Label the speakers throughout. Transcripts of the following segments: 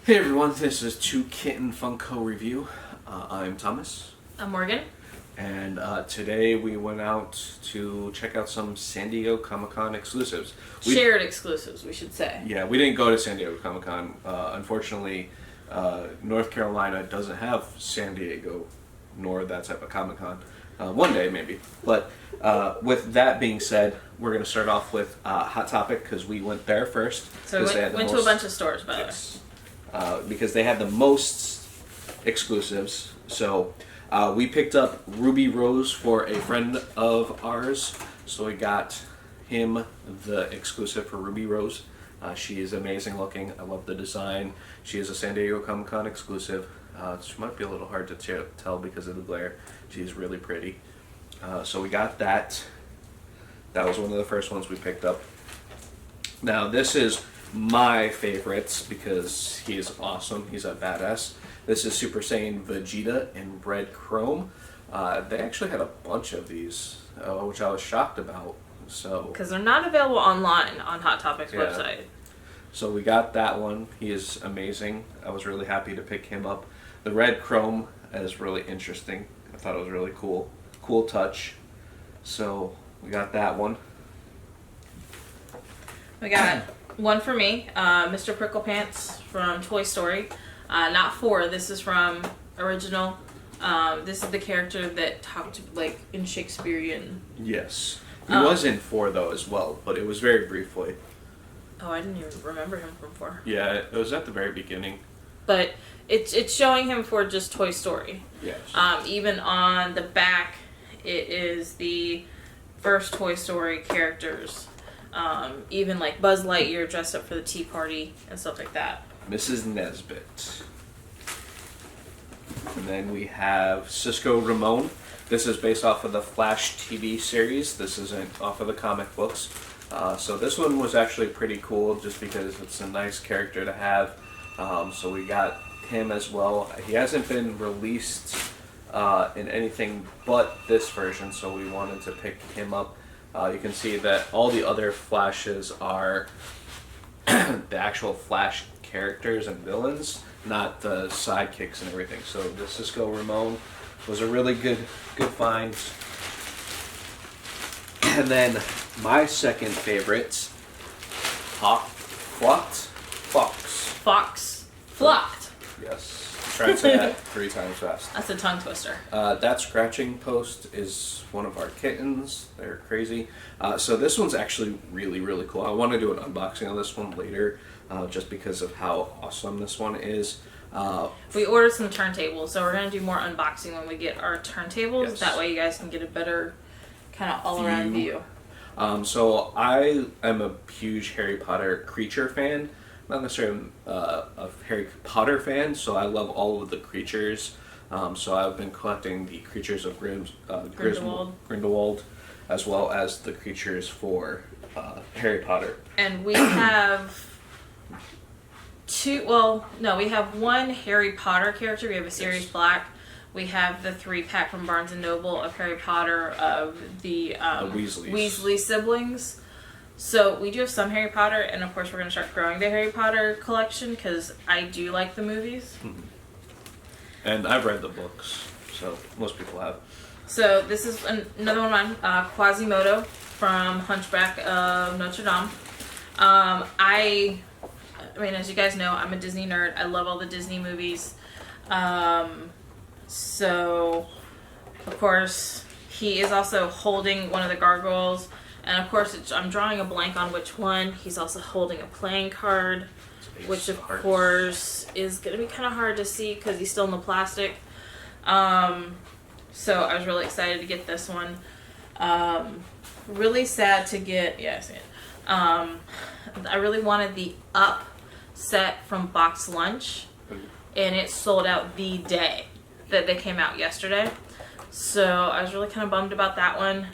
Speaker 1: Hey everyone, this is Two Kitten Funko Review. I'm Thomas.
Speaker 2: I'm Morgan.
Speaker 1: And today we went out to check out some San Diego Comic-Con exclusives.
Speaker 2: Shared exclusives, we should say.
Speaker 1: Yeah, we didn't go to San Diego Comic-Con. Unfortunately, North Carolina doesn't have San Diego, nor that type of Comic-Con. One day, maybe. But with that being said, we're going to start off with Hot Topic, because we went there first.
Speaker 2: So we went to a bunch of stores, by the way.
Speaker 1: Because they had the most exclusives. So we picked up Ruby Rose for a friend of ours. So we got him the exclusive for Ruby Rose. She is amazing looking. I love the design. She is a San Diego Comic-Con exclusive. She might be a little hard to tell because of the glare. She's really pretty. So we got that. That was one of the first ones we picked up. Now this is my favorites because he is awesome. He's a badass. This is Super Saiyan Vegeta in red chrome. They actually had a bunch of these, which I was shocked about. So
Speaker 2: because they're not available online on Hot Topic's website.
Speaker 1: So we got that one. He is amazing. I was really happy to pick him up. The red chrome is really interesting. I thought it was really cool. Cool touch. So we got that one.
Speaker 2: We got one for me, Mr. Pricklepants from Toy Story. Not 4, this is from original. This is the character that talked like in Shakespearean.
Speaker 1: Yes. He was in 4 though as well, but it was very briefly.
Speaker 2: Oh, I didn't even remember him from 4.
Speaker 1: Yeah, it was at the very beginning.
Speaker 2: But it's showing him for just Toy Story.
Speaker 1: Yes.
Speaker 2: Even on the back, it is the first Toy Story characters. Even like Buzz Lightyear dressed up for the tea party and stuff like that.
Speaker 1: Mrs. Nesbit. And then we have Cisco Ramon. This is based off of the Flash TV series. This isn't off of the comic books. So this one was actually pretty cool just because it's a nice character to have. So we got him as well. He hasn't been released in anything but this version, so we wanted to pick him up. You can see that all the other Flashes are the actual Flash characters and villains, not the sidekicks and everything. So the Cisco Ramon was a really good find. And then my second favorite, Fox.
Speaker 2: Flocked.
Speaker 1: Yes. Try to say that 3 times fast.
Speaker 2: That's a tongue twister.
Speaker 1: That scratching post is one of our kittens. They're crazy. So this one's actually really, really cool. I want to do an unboxing on this one later, just because of how awesome this one is.
Speaker 2: We ordered some turntables, so we're going to do more unboxing when we get our turntables. Yes. That way you guys can get a better kind of all-around view.
Speaker 1: So I am a huge Harry Potter creature fan. Not necessarily a Harry Potter fan, so I love all of the creatures. So I've been collecting the creatures of Grindelwald, as well as the creatures for Harry Potter.
Speaker 2: And we have we have one Harry Potter character. We have a Sirius Black. We have the 3-pack from Barnes & Noble of Harry Potter of the Weasley siblings. So we do have some Harry Potter, and of course we're going to start growing the Harry Potter collection because I do like the movies.
Speaker 1: Mm-hmm. And I've read the books, so most people have.
Speaker 2: So this is another one of mine, Quasimodo from Hunchback of Notre Dame. I mean, as you guys know, I'm a Disney nerd. I love all the Disney movies. So, of course, he is also holding one of the gargoyles. And of course, I'm drawing a blank on which one. He's also holding a playing card, which of course is going to be kind of hard to see because he's still in the plastic. So I was really excited to get this one. Really sad to get, I see it. I really wanted the Up set from Box Lunch, and it sold out the day that they came out yesterday. So I was really kind of bummed about that one.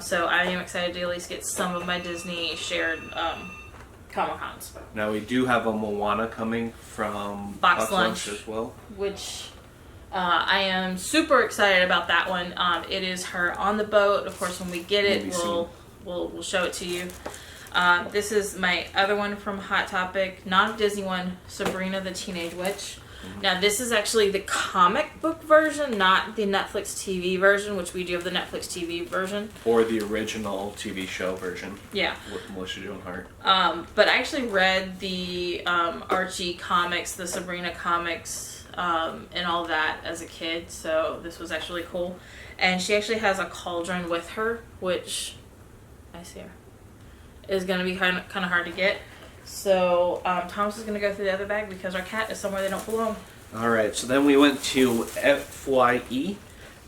Speaker 2: So I am excited to at least get some of my Disney shared Comic-Cons.
Speaker 1: Now we do have a Moana coming from
Speaker 2: Box Lunch
Speaker 1: as well,
Speaker 2: which I am super excited about that one. It is her on the boat. Of course, when we get it, we'll show it to you. This is my other one from Hot Topic, not a Disney one, Sabrina the Teenage Witch. Now this is actually the comic book version, not the Netflix TV version, which we do have the Netflix TV version.
Speaker 1: Or the original TV show version.
Speaker 2: Yeah.
Speaker 1: With Melissa Joan Hart.
Speaker 2: But I actually read the Archie comics, the Sabrina comics, and all that as a kid, so this was actually cool. And she actually has a cauldron with her, which, I see her, is going to be kind of hard to get. So Thomas is going to go through the other bag because our cat is somewhere they don't belong.
Speaker 1: All right, so then we went to FYE,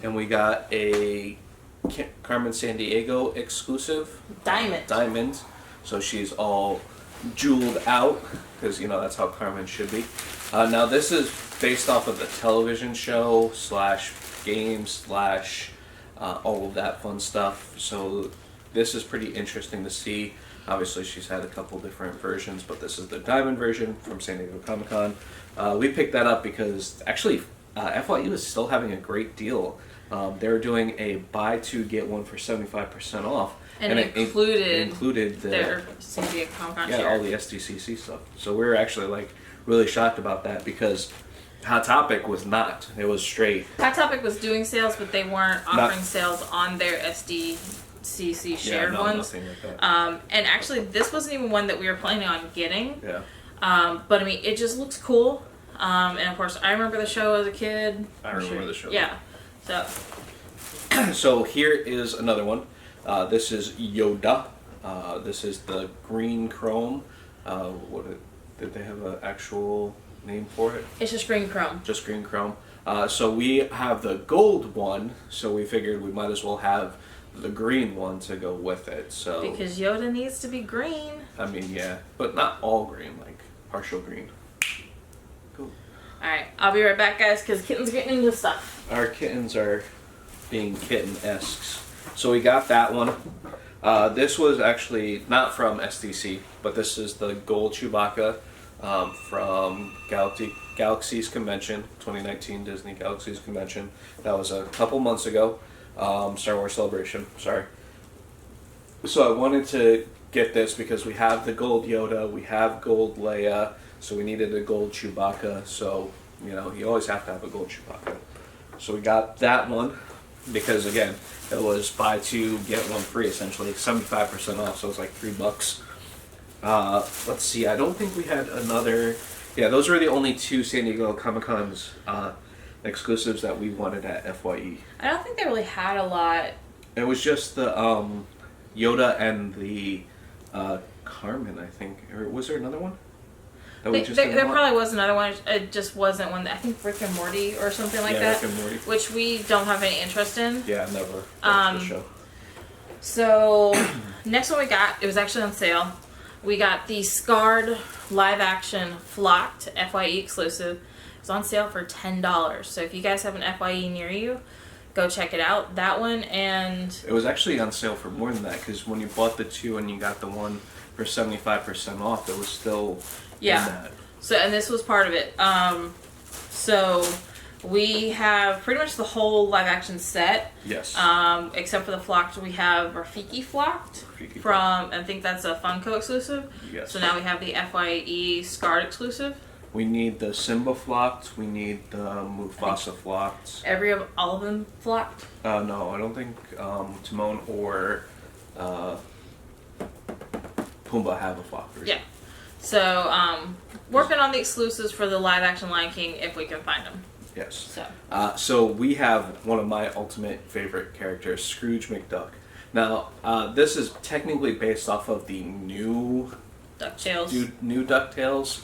Speaker 1: and we got a Carmen Sandiego exclusive. Diamond. So she's all jeweled out, because, you know, that's how Carmen should be. Now this is based off of the television show / games / all of that fun stuff. So this is pretty interesting to see. Obviously, she's had a couple different versions, but this is the Diamond version from San Diego Comic-Con. We picked that up because, actually, FYE was still having a great deal. They were doing a buy two, get one for 75% off.
Speaker 2: And it included their
Speaker 1: San
Speaker 2: Diego Comic-Con
Speaker 1: share. All the SDCC stuff. So we were actually, like, really shocked about that because Hot Topic was not. It was straight.
Speaker 2: Hot Topic was doing sales, but they weren't offering sales on their SDCC shared ones.
Speaker 1: Nothing like that.
Speaker 2: And actually, this wasn't even one that we were planning on getting.
Speaker 1: Yeah.
Speaker 2: But I mean, it just looks cool. And of course, I remember the show as a kid.
Speaker 1: I remember the show.
Speaker 2: Yeah. So.
Speaker 1: So here is another one. This is Yoda. This is the green chrome. Did they have an actual name for it?
Speaker 2: It's just green chrome.
Speaker 1: Just green chrome. So we have the gold one, so we figured we might as well have the green one to go with it. So
Speaker 2: because Yoda needs to be green.
Speaker 1: I mean, yeah, but not all green, like partial green. Cool.
Speaker 2: Alright, I'll be right back, guys, because Kitten's getting into stuff.
Speaker 1: Our kittens are being kitten-esques. So we got that one. This was actually not from SDC, but this is the gold Chewbacca from Galaxy's Convention, 2019 Disney Galaxy's Convention. That was a couple months ago. Star Wars Celebration, sorry. So I wanted to get this because we have the gold Yoda, we have gold Leia, so we needed a gold Chewbacca, so, you know, you always have to have a gold Chewbacca. So we got that one because, again, it was buy two, get one free, essentially, 75% off, so it was like $3. Let's see, I don't think we had another. Yeah, those were the only two San Diego Comic-Cons exclusives that we wanted at FYE.
Speaker 2: I don't think they really had a lot.
Speaker 1: It was just the Yoda and the Carmen, I think. Or was there another one?
Speaker 2: There probably was another one. It just wasn't one. I think Rick and Morty or something like that.
Speaker 1: Rick and Morty.
Speaker 2: Which we don't have any interest in.
Speaker 1: Yeah, never. That's the show.
Speaker 2: So, next one we got, it was actually on sale. We got the Scarred live action Flocked FYE exclusive. It was on sale for $10. So if you guys have an FYE near you, go check it out. That one, and
Speaker 1: it was actually on sale for more than that because when you bought the two and you got the one for 75% off, it was still in that.
Speaker 2: So, and this was part of it. So we have pretty much the whole live action set.
Speaker 1: Yes.
Speaker 2: Except for the Flocked, we have Rafiki Flocked from, I think that's a Funko exclusive.
Speaker 1: Yes.
Speaker 2: So now we have the FYE Scarred exclusive.
Speaker 1: We need the Simba Flocked. We need the Mufasa Flocked.
Speaker 2: All of them Flocked?
Speaker 1: No, I don't think Timon or Pumbaa have a Flocked version.
Speaker 2: Yeah. So, working on the exclusives for the live action Lion King if we can find them.
Speaker 1: Yes. So we have one of my ultimate favorite characters, Scrooge McDuck. Now, this is technically based off of the new DuckTales,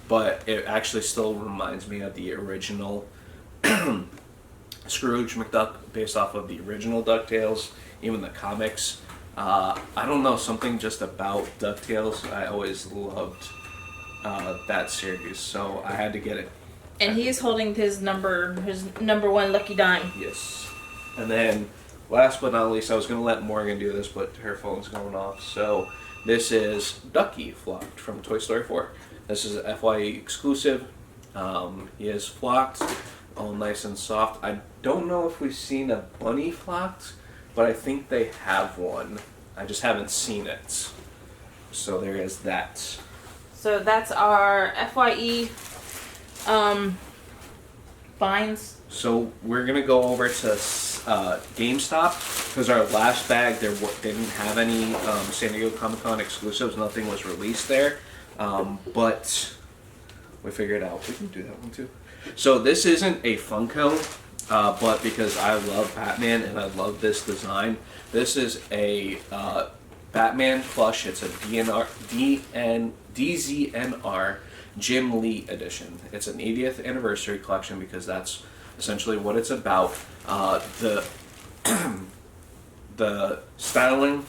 Speaker 1: but it actually still reminds me of the original Scrooge McDuck, based off of the original DuckTales, even the comics. I don't know, something just about DuckTales. I always loved that series, so I had to get it.
Speaker 2: And he is holding his number one lucky dime.
Speaker 1: Yes. And then, last but not least, I was going to let Morgan do this, but her phone's going off. So, this is Ducky Flocked from Toy Story 4. This is an FYE exclusive. He is flocked, all nice and soft. I don't know if we've seen a bunny flocked, but I think they have one. I just haven't seen it. So there is that.
Speaker 2: So that's our FYE finds.
Speaker 1: So we're gonna go over to GameStop because our last bag they didn't have any San Diego Comic-Con exclusives. Nothing was released there, but we figured out we can do that one too. So this isn't a Funko, but because I love Batman and I love this design, this is a Batman plush. It's a DZNR Jim Lee edition. It's an 80th anniversary collection because that's essentially what it's about. The styling.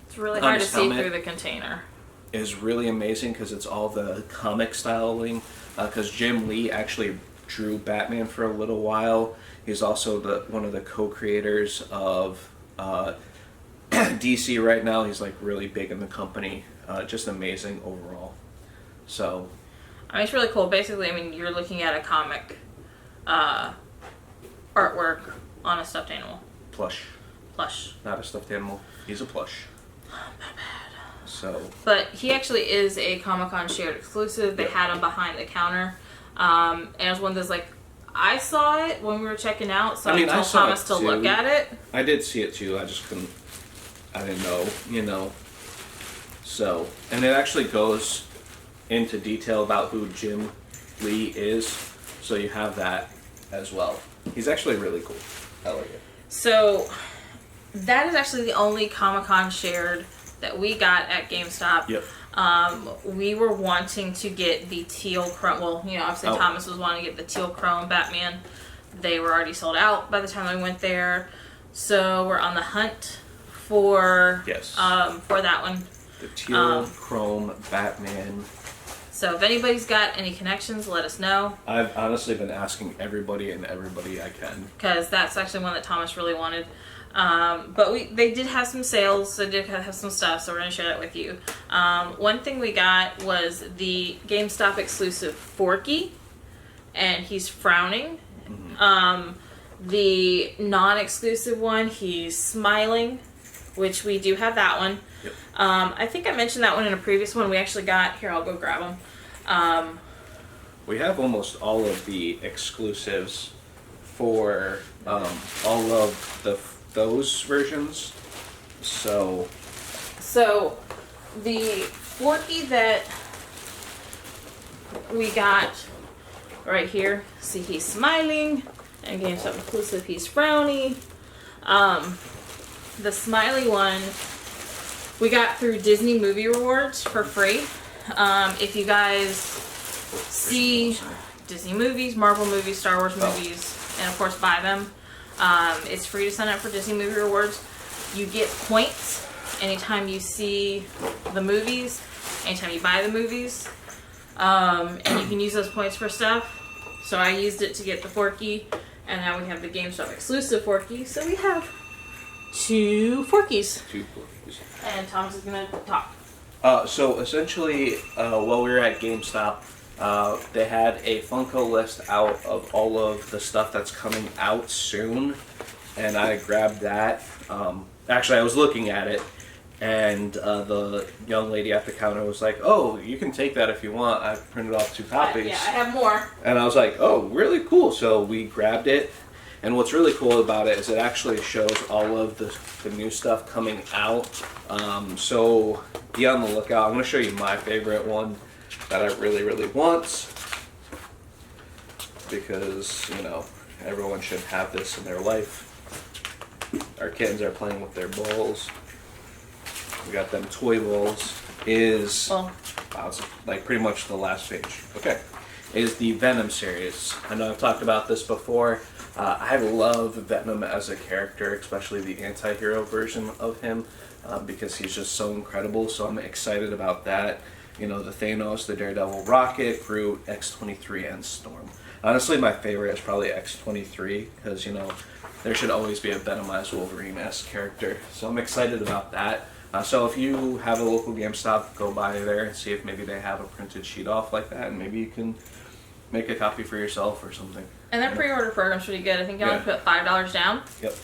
Speaker 2: It's really hard to see through the container.
Speaker 1: Is really amazing because it's all the comic styling. Because Jim Lee actually drew Batman for a little while. He's also one of the co-creators of DC right now. He's like really big in the company. Just amazing overall. So,
Speaker 2: I mean, it's really cool. Basically, I mean, you're looking at a comic artwork on a stuffed animal.
Speaker 1: Plush. Not a stuffed animal. He's a plush.
Speaker 2: Not bad.
Speaker 1: So.
Speaker 2: But he actually is a Comic-Con shared exclusive. They had him behind the counter. And it was one of those, like, I saw it when we were checking out, so I told Thomas to look at it.
Speaker 1: I did see it too. I just couldn't. I didn't know, you know. So, and it actually goes into detail about who Jim Lee is. So you have that as well. He's actually really cool. I like it.
Speaker 2: So that is actually the only Comic-Con shared that we got at GameStop.
Speaker 1: Yep.
Speaker 2: We were wanting to get the teal chrome. Well, you know, obviously Thomas was wanting to get the teal chrome Batman. They were already sold out by the time we went there. So we're on the hunt for that one.
Speaker 1: The teal chrome Batman.
Speaker 2: So if anybody's got any connections, let us know.
Speaker 1: I've honestly been asking everybody I can.
Speaker 2: Because that's actually one that Thomas really wanted. But they did have some sales, so they did have some stuff, so we're going to share that with you. One thing we got was the GameStop exclusive Forky, and he's frowning. Mm-hmm. The non-exclusive one, he's smiling, which we do have that one.
Speaker 1: Yep.
Speaker 2: I think I mentioned that one in a previous one. We actually got, here, I'll go grab them.
Speaker 1: We have almost all of the exclusives for all of those versions. So
Speaker 2: the Forky that we got right here, see, he's smiling, and GameStop exclusive, he's frowny. The smiley one we got through Disney Movie Rewards for free. If you guys see Disney movies, Marvel movies, Star Wars movies, and of course buy them, it's free to sign up for Disney Movie Rewards. You get points anytime you see the movies, anytime you buy the movies, and you can use those points for stuff. So I used it to get the Forky, and now we have the GameStop exclusive Forky. So we have two Forkies. And Thomas is going to talk.
Speaker 1: So essentially, while we were at GameStop, they had a Funko list out of all of the stuff that's coming out soon, and I grabbed that. Actually, I was looking at it, and the young lady at the counter was like, "Oh, you can take that if you want. I printed off 2 copies."
Speaker 2: Yeah, I have more.
Speaker 1: And I was like, "Oh, really cool." So we grabbed it, and what's really cool about it is it actually shows all of the new stuff coming out. So be on the lookout. I'm going to show you my favorite one that I really, really want, because, you know, everyone should have this in their life. Our kittens are playing with their balls. We got them toy balls. It's like pretty much the last page. Okay. Is the Venom series. I know I've talked about this before. I love Venom as a character, especially the anti-hero version of him, because he's just so incredible. So I'm excited about that. You know, the Thanos, the Daredevil, Rocket, Groot, X-23, and Storm. Honestly, my favorite is probably X-23, because, you know, there should always be a Venomized Wolverine-esque character. So I'm excited about that. So if you have a local GameStop, go by there and see if maybe they have a printed sheet off like that, and maybe you can make a copy for yourself or something.
Speaker 2: And their pre-order program's pretty good. I think you only put $5 down.
Speaker 1: Yep.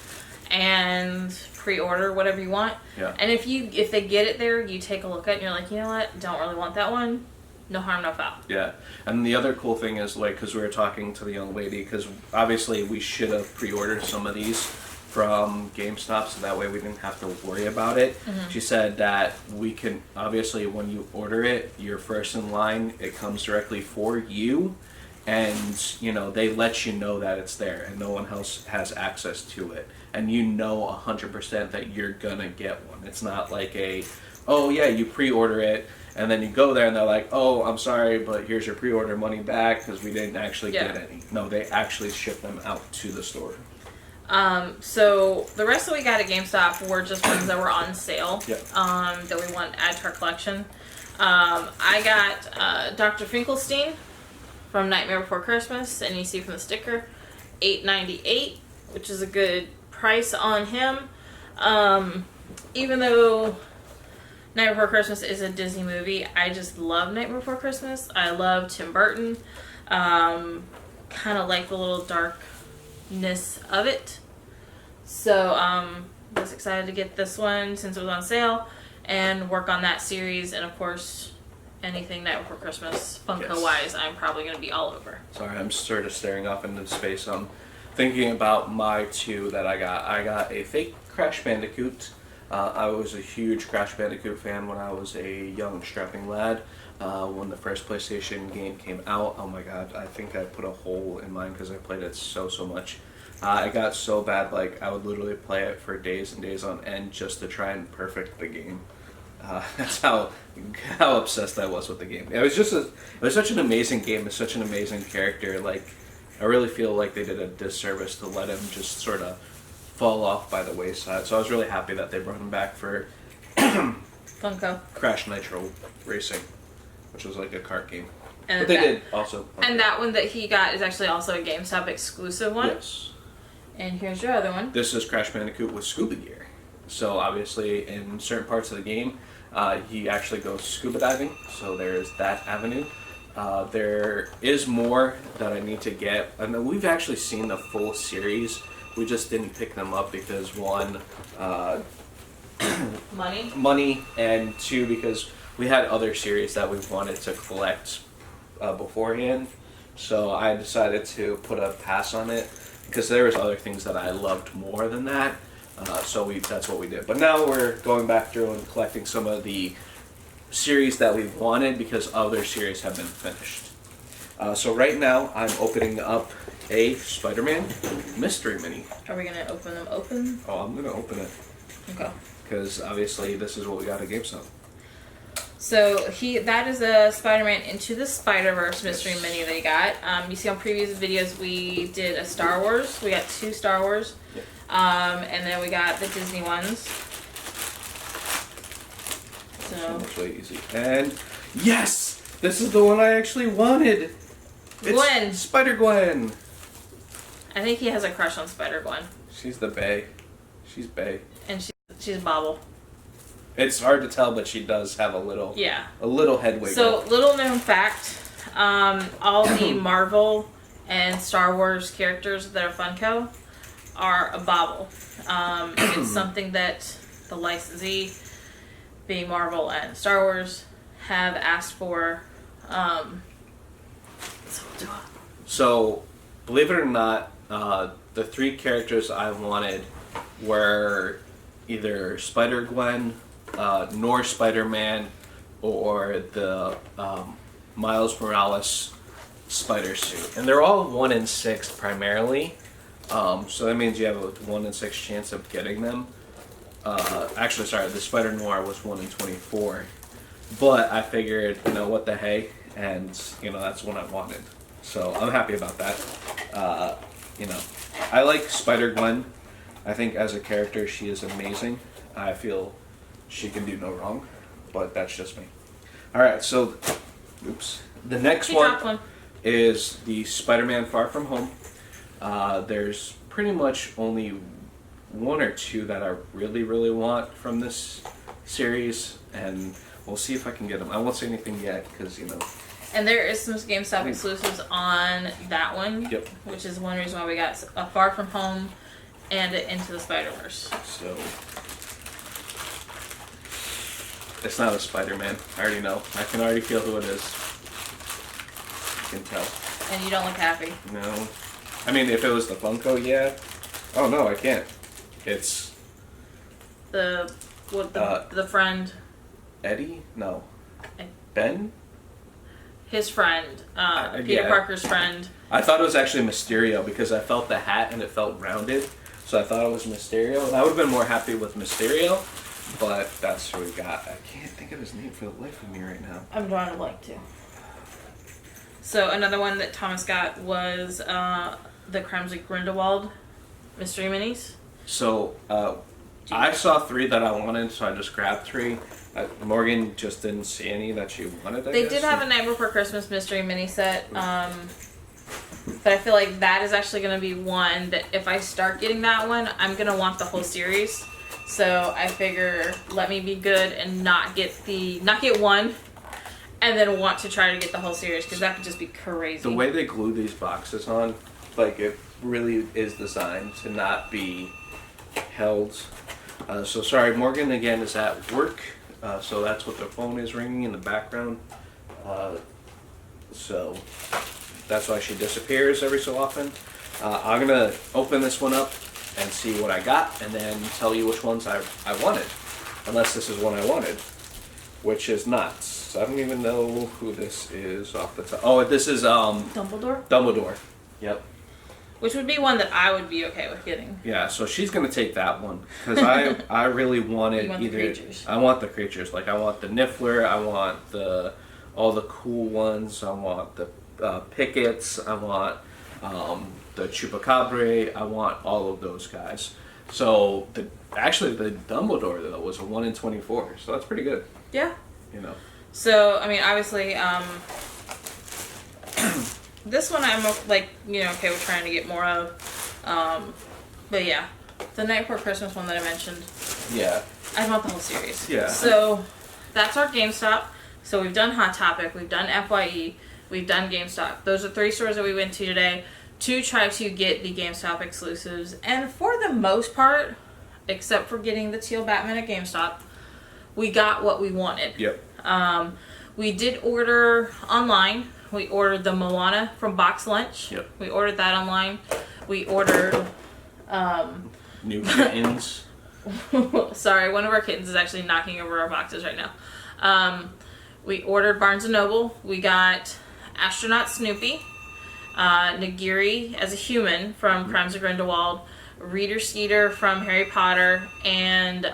Speaker 2: and pre-order whatever you want.
Speaker 1: Yeah.
Speaker 2: And if they get it there, you take a look at it and you're like, you know what, don't really want that one. No harm, no foul.
Speaker 1: Yeah, and the other cool thing is, like, because we were talking to the young lady, because obviously we should have pre-ordered some of these from GameStop, so that way we didn't have to worry about it. She said that we can, obviously, when you order it, you're first in line, it comes directly for you, and, you know, they let you know that it's there, and no one else has access to it. And you know 100% that you're gonna get one. It's not like oh yeah, you pre-order it, and then you go there and they're like, oh, I'm sorry, but here's your pre-order money back because we didn't actually get any. No, they actually ship them out to the store.
Speaker 2: So the rest that we got at GameStop were just ones that were on sale. That we want to add to our collection. I got Dr. Finkelstein from Nightmare Before Christmas, and you see from the sticker, $8.98, which is a good price on him. Even though Nightmare Before Christmas is a Disney movie, I just love Nightmare Before Christmas. I love Tim Burton. Kind of like the little darkness of it. So, was excited to get this one since it was on sale and work on that series. And of course, anything Nightmare Before Christmas, Funko-wise, I'm probably going to be all over.
Speaker 1: Sorry, I'm sort of staring off into space. I'm thinking about my two that I got. I got a fake Crash Bandicoot. I was a huge Crash Bandicoot fan when I was a young, strapping lad. When the first PlayStation game came out, oh my god, I think I put a hole in mine because I played it so much. I got so bad, like, I would literally play it for days and days on end just to try and perfect the game. That's how obsessed I was with the game. It was such an amazing game. It's such an amazing character. Like, I really feel like they did a disservice to let him just sort of fall off by the wayside. So I was really happy that they brought him back for
Speaker 2: Funko
Speaker 1: Crash Nitro Racing, which was like a kart game.
Speaker 2: And
Speaker 1: but they did also.
Speaker 2: And that one that he got is actually also a GameStop exclusive one.
Speaker 1: Yes.
Speaker 2: And here's your other one.
Speaker 1: This is Crash Bandicoot with scuba gear. So obviously in certain parts of the game, he actually goes scuba diving. So there's that avenue. There is more that I need to get. I mean, we've actually seen the full series. We just didn't pick them up because one, money, and two, because we had other series that we wanted to collect beforehand. So I decided to put a pass on it because there was other things that I loved more than that. So that's what we did. But now we're going back through and collecting some of the series that we wanted because other series have been finished. So right now I'm opening up a Spider-Man Mystery Mini.
Speaker 2: Are we gonna open them open?
Speaker 1: Oh, I'm gonna open it.
Speaker 2: Okay.
Speaker 1: Because obviously this is what we got at GameStop.
Speaker 2: So that is a Spider-Man Into the Spider-Verse Mystery Mini they got. You see on previous videos we did a Star Wars. We got 2 Star Wars.
Speaker 1: Yep.
Speaker 2: And then we got the Disney ones. So
Speaker 1: It's really easy. And yes! This is the one I actually wanted! It's
Speaker 2: Gwen!
Speaker 1: Spider-Gwen!
Speaker 2: I think he has a crush on Spider-Gwen.
Speaker 1: She's the bae. She's bae.
Speaker 2: And she's Bobble.
Speaker 1: It's hard to tell, but she does have a little head wiggle.
Speaker 2: So, little known fact, all the Marvel and Star Wars characters that are Funko are a Bobble. It's something that the licensee, being Marvel and Star Wars, have asked for.
Speaker 1: So, believe it or not, the 3 characters I wanted were either Spider-Gwen, nor Spider-Man, or the Miles Morales spider suit. And they're all 1 in 6 primarily. So that means you have a 1 in 6 chance of getting them. Actually, sorry, the Spider-Noir was 1 in 24. But I figured, what the hey, and, that's what I wanted. So I'm happy about that. I like Spider-Gwen. I think as a character, she is amazing. I feel she can do no wrong, but that's just me. Alright, so, the next one is the Spider-Man Far From Home. There's pretty much only 1 or 2 that I really, really want from this series, and we'll see if I can get them. I won't say anything yet, because,
Speaker 2: And there is some GameStop exclusives on that one,
Speaker 1: Yep.
Speaker 2: which is one reason why we got a Far From Home and Into the Spider-Verse.
Speaker 1: So it's not a Spider-Man. I already know. I can already feel who it is. I can tell.
Speaker 2: And you don't look happy.
Speaker 1: No. I mean, if it was the Funko, yeah. Oh no, I can't. It's
Speaker 2: the friend.
Speaker 1: Eddie? No.
Speaker 2: Ed-
Speaker 1: Ben?
Speaker 2: His friend. Peter
Speaker 1: yeah.
Speaker 2: Parker's friend.
Speaker 1: I thought it was actually Mysterio because I felt the hat and it felt rounded. So I thought it was Mysterio. And I would have been more happy with Mysterio, but that's who we got. I can't think of his name for the life of me right now.
Speaker 2: I'm drawing a blank too. So another one that Thomas got was the Crimes of Grindelwald mystery minis.
Speaker 1: So I saw 3 that I wanted, so I just grabbed 3. Morgan just didn't see any that she wanted.
Speaker 2: They did have a Night Before Christmas mystery mini set, but I feel like that is actually going to be one that if I start getting that one, I'm going to want the whole series. So I figure let me be good and not get one, and then want to try to get the whole series because that could just be crazy.
Speaker 1: The way they glue these boxes on, like it really is designed to not be held. So sorry, Morgan again is at work. So that's what the phone is ringing in the background. So that's why she disappears every so often. I'm going to open this one up and see what I got and then tell you which ones I wanted. Unless this is one I wanted, which is not. So I don't even know who this is off the top. Oh, this is
Speaker 2: Dumbledore?
Speaker 1: Dumbledore. Yep.
Speaker 2: Which would be one that I would be okay with getting.
Speaker 1: Yeah, so she's gonna take that one because I really wanted
Speaker 2: You want
Speaker 1: either.
Speaker 2: the creatures.
Speaker 1: I want the creatures. Like I want the Niffler. I want all the cool ones. I want the Pickets. I want the Chupacabra. I want all of those guys. So the Dumbledore though was a 1 in 24. So that's pretty good.
Speaker 2: Yeah.
Speaker 1: You know.
Speaker 2: So I mean, obviously, this one I'm okay with trying to get more of. But yeah, the Night Before Christmas one that I mentioned.
Speaker 1: Yeah.
Speaker 2: I want the whole series.
Speaker 1: Yeah.
Speaker 2: So that's our GameStop. So we've done Hot Topic, we've done FYE, we've done GameStop. Those are 3 stores that we went to today to try to get the GameStop exclusives. And for the most part, except for getting the teal Batman at GameStop, we got what we wanted.
Speaker 1: Yep.
Speaker 2: We did order online. We ordered the Moana from Box Lunch.
Speaker 1: Yep.
Speaker 2: We ordered that online. We ordered
Speaker 1: New kittens.
Speaker 2: sorry, one of our kittens is actually knocking over our boxes right now. We ordered Barnes & Noble. We got Astronaut Snoopy, Nagiri as a human from Crimes of Grindelwald, Reader Skeeter from Harry Potter, and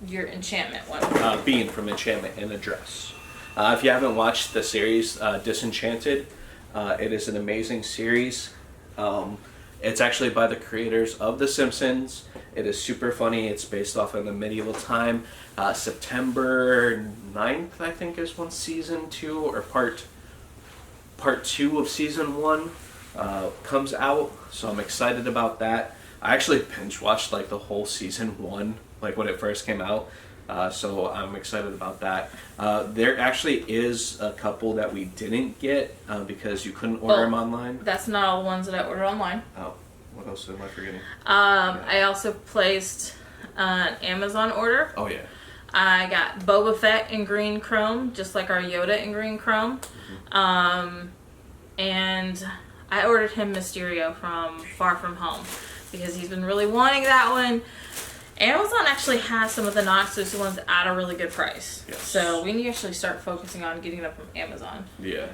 Speaker 2: your Enchantment one.
Speaker 1: Bean from Enchantment in a dress. If you haven't watched the series Disenchanted, it is an amazing series. It's actually by the creators of The Simpsons. It is super funny. It's based off of the medieval time. September 9th, I think, is when season 2 or part 2 of season 1 comes out. So I'm excited about that. I actually binge watched like the whole season 1, like when it first came out. So I'm excited about that. There actually is a couple that we didn't get because you couldn't order them online.
Speaker 2: That's not all the ones that I ordered online.
Speaker 1: Oh, what else am I forgetting?
Speaker 2: I also placed an Amazon order.
Speaker 1: Oh, yeah.
Speaker 2: I got Boba Fett in green chrome, just like our Yoda in green chrome. Mm-hmm. And I ordered him Mysterio from Far From Home because he's been really wanting that one. Amazon actually has some of the non-exclusive ones at a really good price.
Speaker 1: Yes.
Speaker 2: So we need to actually start focusing on getting them from Amazon.
Speaker 1: Yeah.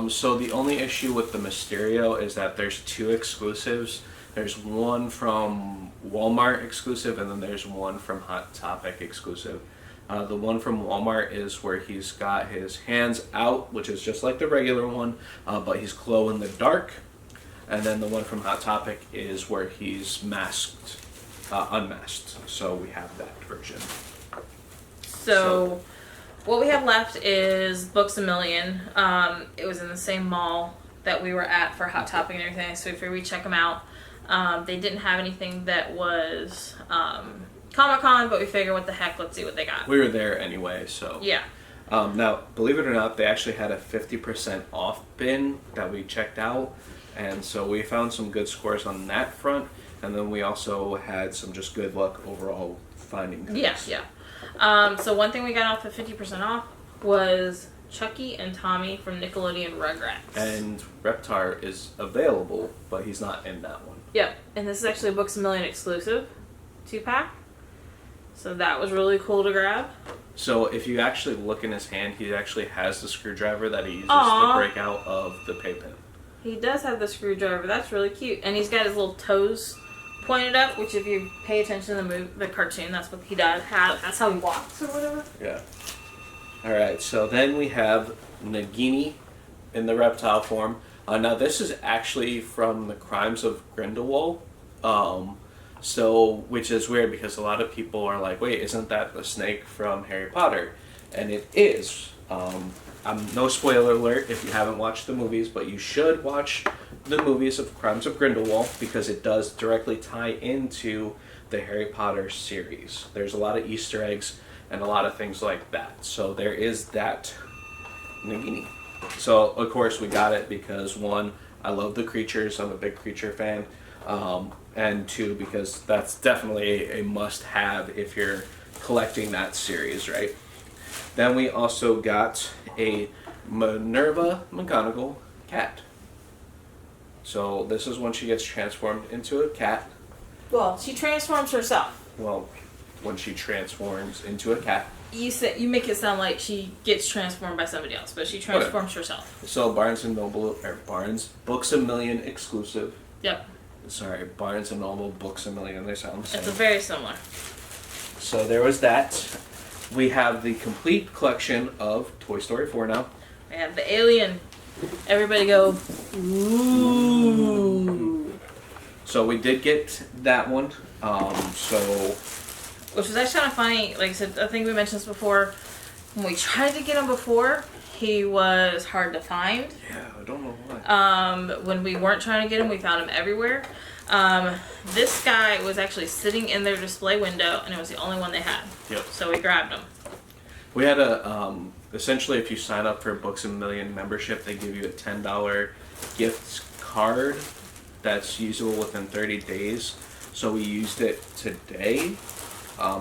Speaker 1: So the only issue with the Mysterio is that there's 2 exclusives. There's one from Walmart exclusive, and then there's one from Hot Topic exclusive. The one from Walmart is where he's got his hands out, which is just like the regular one, but he's glow in the dark. And then the one from Hot Topic is where he's masked. Unmasked, so we have that version.
Speaker 2: So what we have left is Books A Million. It was in the same mall that we were at for Hot Topic and everything, so we figured we'd check them out. They didn't have anything that was Comic-Con, but we figured what the heck, let's see what they got.
Speaker 1: We were there anyway, so.
Speaker 2: Yeah.
Speaker 1: Now, believe it or not, they actually had a 50% off bin that we checked out, and so we found some good scores on that front. and then we also had some just good luck overall finding things.
Speaker 2: Yeah. So one thing we got off at 50% off was Chucky and Tommy from Nickelodeon Rugrats.
Speaker 1: And Reptar is available, but he's not in that one.
Speaker 2: Yep. And this is actually a Books A Million exclusive 2-pack. So that was really cool to grab.
Speaker 1: So if you actually look in his hand, he actually has the screwdriver that he uses
Speaker 2: Aww.
Speaker 1: to break out of the paypen.
Speaker 2: He does have the screwdriver. That's really cute. And he's got his little toes pointed up, which if you pay attention to the cartoon, that's what he does have. That's how he walks or whatever.
Speaker 1: Yeah. Alright, so then we have Nagini in the reptile form. Now this is actually from the Crimes of Grindelwald. Which is weird because a lot of people are like, wait, isn't that the snake from Harry Potter? And it is. No spoiler alert if you haven't watched the movies, but you should watch the movies of Crimes of Grindelwald because it does directly tie into the Harry Potter series. There's a lot of Easter eggs and a lot of things like that. So there is that Nagini. So, of course, we got it because, one, I love the creatures. I'm a big creature fan. And two, because that's definitely a must-have if you're collecting that series, right? Then we also got a Minerva McGonagall cat. So this is when she gets transformed into a cat.
Speaker 2: Well, she transforms herself.
Speaker 1: Well, when she transforms into a cat.
Speaker 2: You make it sound like she gets transformed by somebody else, but she transforms herself.
Speaker 1: So Barnes Books A Million exclusive.
Speaker 2: Yep.
Speaker 1: Sorry, Barnes & Noble Books A Million. They sound the same.
Speaker 2: It's very similar.
Speaker 1: So there was that. We have the complete collection of Toy Story 4 now.
Speaker 2: We have the alien. Everybody go, ooh.
Speaker 1: So we did get that one.
Speaker 2: Which was actually kind of funny. Like I said, I think we mentioned this before. When we tried to get him before, he was hard to find.
Speaker 1: Yeah, I don't know why.
Speaker 2: When we weren't trying to get him, we found him everywhere. This guy was actually sitting in their display window, and it was the only one they had.
Speaker 1: Yep.
Speaker 2: So we grabbed him.
Speaker 1: We had essentially, if you sign up for Books A Million membership, they give you a $10 gift card that's usable within 30 days. So we used it today.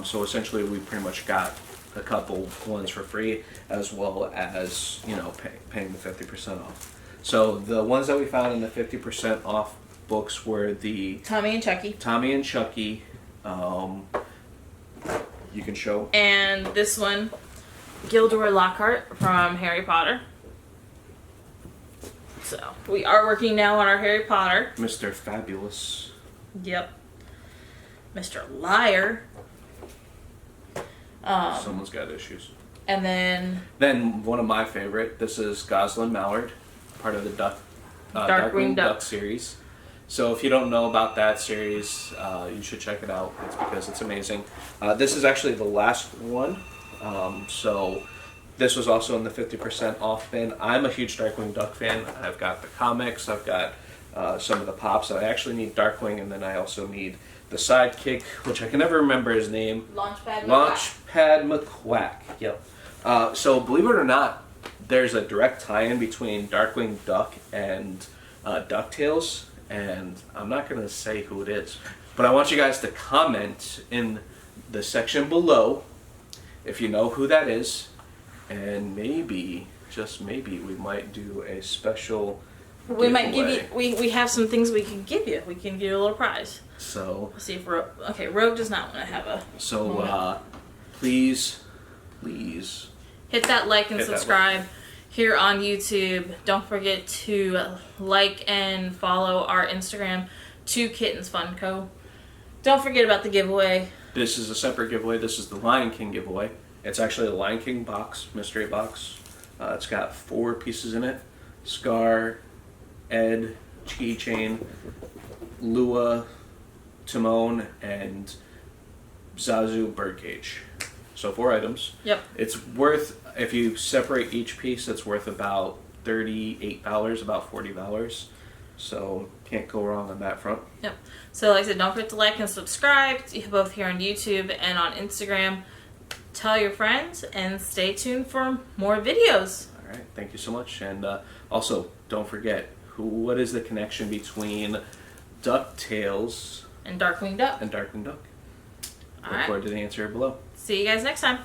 Speaker 1: So essentially, we pretty much got a couple ones for free, as well as, paying the 50% off. So the ones that we found in the 50% off books were the
Speaker 2: Tommy and Chucky.
Speaker 1: You can show. And
Speaker 2: this one, Gilderoy Lockhart from Harry Potter. So we are working now on our Harry Potter.
Speaker 1: Mr. Fabulous.
Speaker 2: Yep. Mr. Liar.
Speaker 1: Someone's got issues.
Speaker 2: And
Speaker 1: then one of my favorite. This is Goslin Mallard, part of the Darkwing Duck series. So if you don't know about that series, you should check it out. It's because it's amazing. This is actually the last one. So this was also in the 50% off bin. I'm a huge Darkwing Duck fan. I've got the comics. I've got some of the pops. I actually need Darkwing, and then I also need the sidekick, which I can never remember his name. Launchpad McQuack. Yep. So believe it or not, there's a direct tie-in between Darkwing Duck and DuckTales, and I'm not going to say who it is, but I want you guys to comment in the section below if you know who that is, and maybe, just maybe, we might do a special
Speaker 2: we
Speaker 1: giveaway.
Speaker 2: might give you. We have some things we can give you. We can give you a little prize.
Speaker 1: So
Speaker 2: Let's see if Rogue does not want to have a.
Speaker 1: So please
Speaker 2: hit that like and subscribe here on YouTube. Don't forget to like and follow our Instagram, 2 Kittens Funko. Don't forget about the giveaway.
Speaker 1: This is a separate giveaway. This is the Lion King giveaway. It's actually a Lion King box, mystery box. It's got 4 pieces in it: Scar, Ed, keychain, Lua, Timon, and Zazu birdcage. So 4 items.
Speaker 2: Yep.
Speaker 1: It's worth, if you separate each piece, it's worth about $38, about $40. So can't go wrong on that front.
Speaker 2: Yep. So like I said, don't forget to like and subscribe, both here on YouTube and on Instagram. Tell your friends and stay tuned for more videos.
Speaker 1: All right. Thank you so much. And also, don't forget, what is the connection between DuckTales
Speaker 2: and Darkwing Duck.
Speaker 1: And Darkwing Duck.
Speaker 2: All
Speaker 1: Look
Speaker 2: right.
Speaker 1: forward to the answer below.
Speaker 2: See you guys next time.